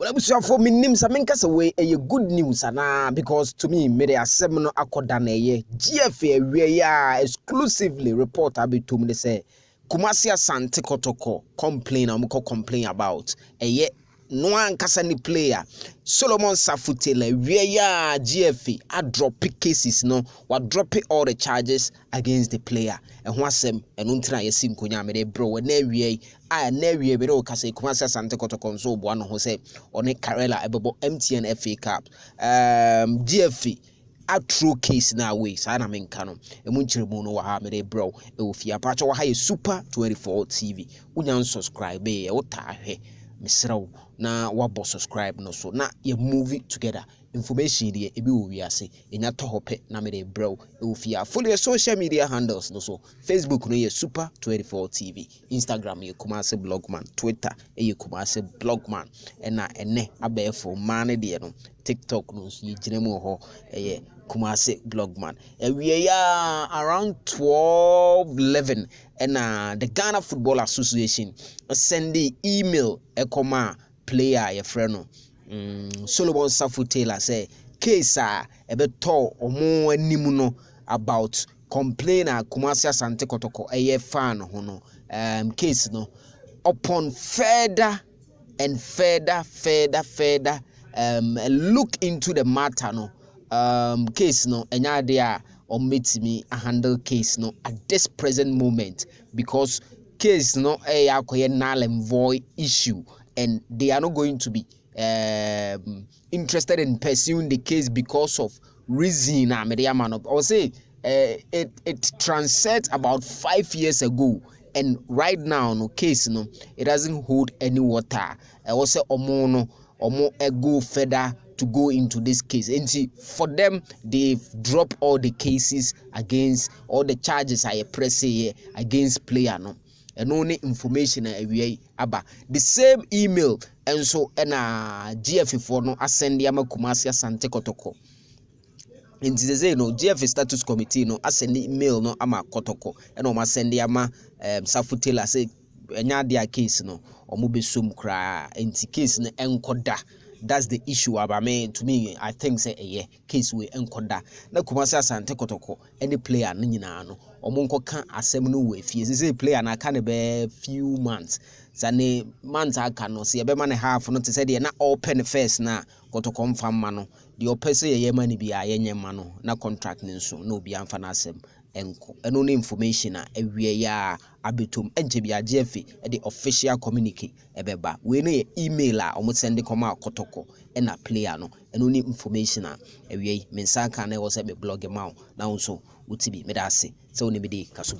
Well, for me, names, I mean, away a good news, and because to me, made a seminar accordane, GFA, we are exclusively report to me, say, Kumasi Asante Kotoko complain, complain about a ye no one kasani player, Solomon SARFO TAYLOR, we are GFA, I drop cases, no, what drop all the charges against the player, and what's them, and untra yesim kunya me bro, and never I never be okase Kumasi Asante Kotoko so one who say on a Karela about MTN FA Cup, GFA. A true case now way sana menkano emunchire mu no wa ha mere bro e ofia pacho wa ha Super 24 TV unya subscribe e wota hwe mesrew na wabo subscribe no so na ye movie together information dey ebi wo wiase enya to hope na mere bro e ofia follow your social media handles no so Facebook no ye Super 24 TV, Instagram ye Kumasi Blogman, Twitter ye Kumasi Blogman ena ene abefo man de no TikTok no ye jinemu ho ye Kumasi Blogman. We are around 12:11 and the Ghana Football Association send the email ekoma player your friend Solomon SARFO TAYLOR say case ebeto omo anim no about complainer Kumasi Asante Kotoko fan ho no case no upon further and further look into the matter no case no enya dey or meet me a handle case no at this present moment because case no akoye null and void issue and they are not going to be interested in pursuing the case because of reason or say it transcends about 5 years ago, and right now no case no it doesn't hold any water. Also omo go further to go into this case, and see for them they've dropped all the cases against all the charges I press here against player no, and only information we about the same email and so and GFA for no ascend yama Kumasi Asante Kotoko. In the no GFA status committee no ascend email no ama Kotoko and o send yama SARFO TAYLOR say enya dia case no omo besum kra enti case no enkoda. That's the issue about me. To me, I think say a case we enkoda na Kumasi Asante Kotoko any player no nyina no omonko kan asem no we fie say player na kan be few months sane months aka no say be man half no te say de na open first na Kotoko mfa ma no de opese ye ma ni bia ye nyema no na contract ni nso na obi amfa na asem enko eno no information a ewie ya abetom enche bia GFA the official communique ebeba we no email a omo send koma Kotoko na player no eno no information a ewie mensa kan na wo se be blog ma na nso utibi medase se woni me de kaso